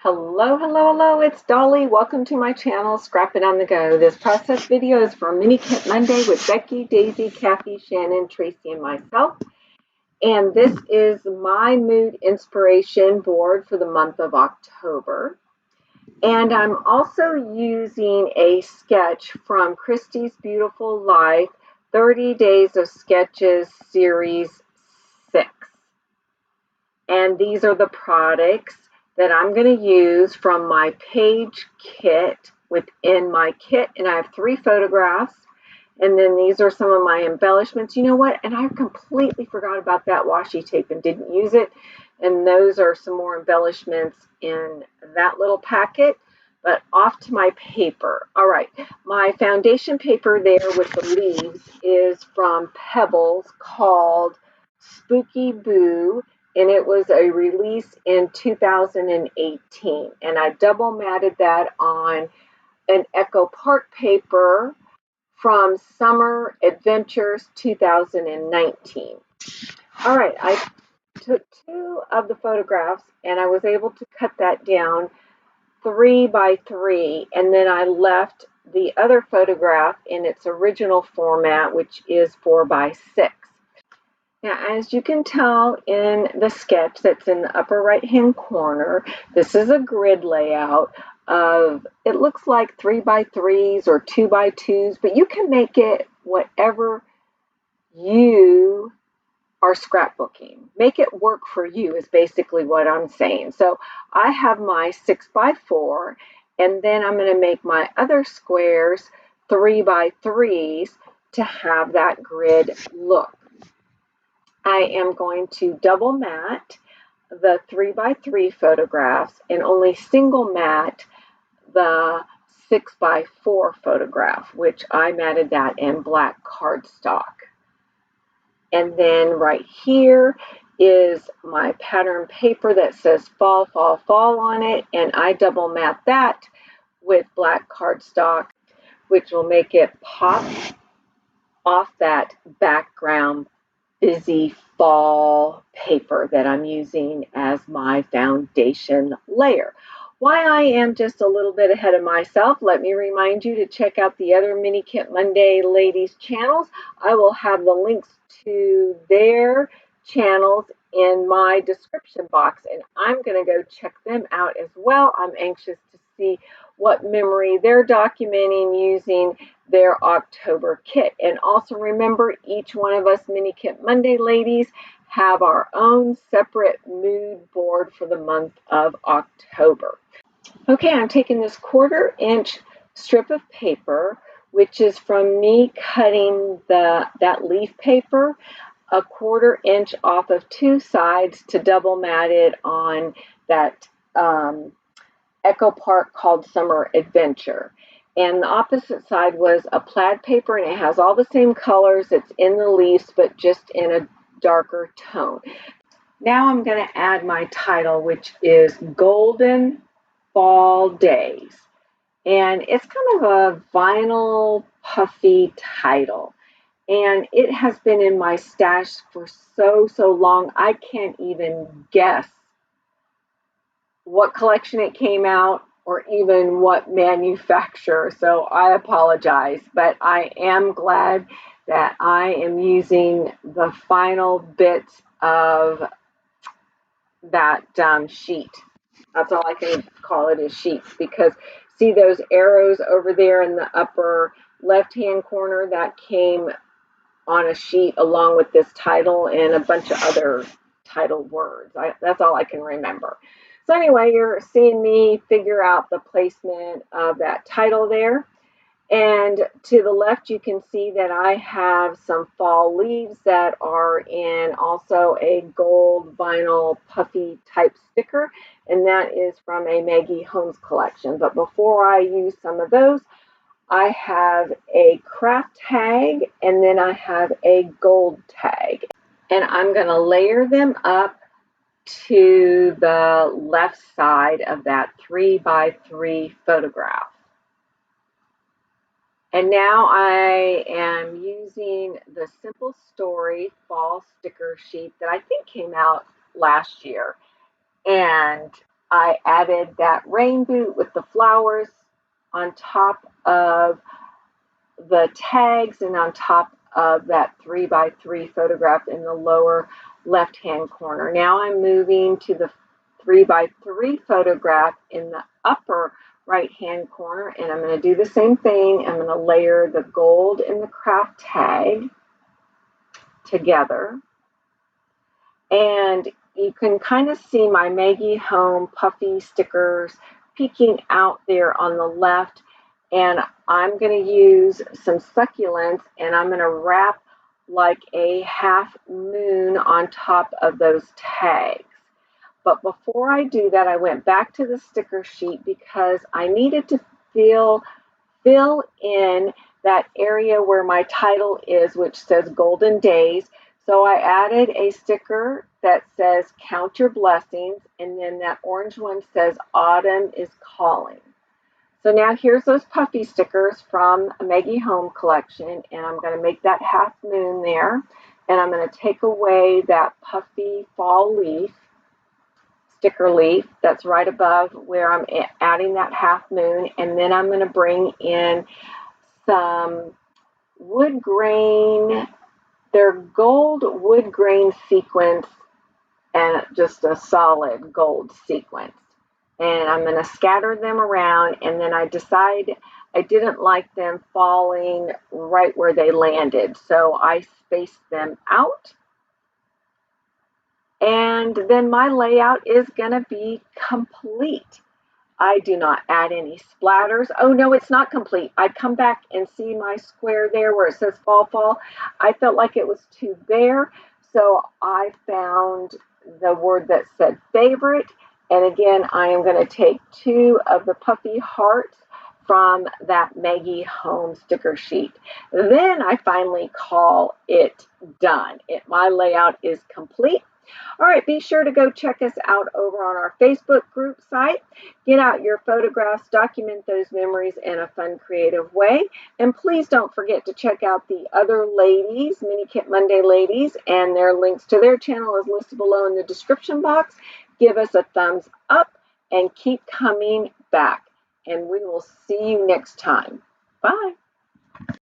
Hello, hello, hello, it's Dolly. Welcome to my channel, Scrap It on the Go. This process video is for Mini Kit Monday with Becky, Daisy, Kathy, Shannon, Tracy, and myself. And this is my mood inspiration board for the month of October. And I'm also using a sketch from Christie's Beautiful Life, 30 Days of Sketches Series 6. And these are the products that I'm going to use from my page kit within my kit. And I have 3 photographs. And then these are some of my embellishments. You know what? And I completely forgot about that washi tape and didn't use it. And those are some more embellishments in that little packet. But off to my paper. All right. My foundation paper there with the leaves is from Pebbles called Spooky Boo. And it was a release in 2018. And I double matted that on an Echo Park paper from Summer Adventures 2019. All right, I took 2 of the photographs and I was able to cut that down 3 by 3, and then I left the other photograph in its original format, which is 4 by 6. Now, as you can tell in the sketch that's in the upper right-hand corner, this is a grid layout of, it looks like 3 by 3s or 2 by 2s, but you can make it whatever you are scrapbooking. Make it work for you is basically what I'm saying. So I have my 6 by 4, and then I'm going to make my other squares 3 by 3s to have that grid look. I am going to double mat the 3 by 3 photographs and only single mat the 6 by 4 photograph, which I matted that in black cardstock. And then right here is my pattern paper that says fall, fall, fall on it, and I double mat that with black cardstock, which will make it pop off that background busy fall paper that I'm using as my foundation layer. Why I am just a little bit ahead of myself, let me remind you to check out the other Mini Kit Monday ladies channels. I will have the links to their channels in my description box, and I'm going to go check them out as well. I'm anxious to see what memory they're documenting using their October kit. And also remember, each one of us Mini Kit Monday ladies have our own separate mood board for the month of October. Okay, I'm taking this 1/4-inch strip of paper, which is from me cutting that leaf paper 1/4 inch off of 2 sides to double mat it on that Echo Park called Summer Adventure. And the opposite side was a plaid paper, and it has all the same colors. It's in the leaves, but just in a darker tone. Now I'm going to add my title, which is Golden Fall Days. And it's kind of a vinyl puffy title. And it has been in my stash for so long, I can't even guess what collection it came out or even what manufacturer, so I apologize, but I am glad that I am using the final bits of that sheet. That's all I can call it, is sheets, because see those arrows over there in the upper left-hand corner? That came on a sheet along with this title and a bunch of other title words. That's all I can remember. So anyway, you're seeing me figure out the placement of that title there. And to the left, you can see that I have some fall leaves that are in also a gold vinyl puffy type sticker. And that is from a Maggie Holmes collection. But before I use some of those, I have a craft tag and then I have a gold tag. And I'm going to layer them up to the left side of that 3 by 3 photograph. And now I am using the Simple Story fall sticker sheet that I think came out last year. And I added that rain boot with the flowers on top of the tags and on top of that 3x3 photograph in the lower left-hand corner. Now I'm moving to the 3x3 photograph in the upper right-hand corner, and I'm going to do the same thing. I'm going to layer the gold and the craft tag together. And you can kind of see my Maggie Home puffy stickers peeking out there on the left. And I'm going to use some succulents, and I'm going to wrap like a half moon on top of those tags. But before I do that, I went back to the sticker sheet because I needed to fill in that area where my title is, which says Golden Days. So I added a sticker that says Count Your Blessings, and then that orange one says Autumn is Calling. So now here's those puffy stickers from a Maggie Home collection, and I'm going to make that half moon there, and I'm going to take away that puffy fall leaf, sticker leaf that's right above where I'm adding that half moon, and then I'm going to bring in some wood grain. They're gold wood grain sequins and just a solid gold sequence. And I'm going to scatter them around, and then I decide I didn't like them falling right where they landed, so I spaced them out. And then my layout is going to be complete. I do not add any splatters. Oh no, it's not complete. I come back and see my square there where it says fall fall. I felt like it was too bare, so I found the word that said favorite. And again, I am going to take 2 of the puffy hearts from that Maggie Home sticker sheet. Then I finally call it done. My layout is complete. All right, be sure to go check us out over on our Facebook group site. Get out your photographs, document those memories in a fun, creative way. And please don't forget to check out the other ladies, Mini Kit Monday ladies, and their links to their channel is listed below in the description box. Give us a thumbs up and keep coming back. And we will see you next time. Bye.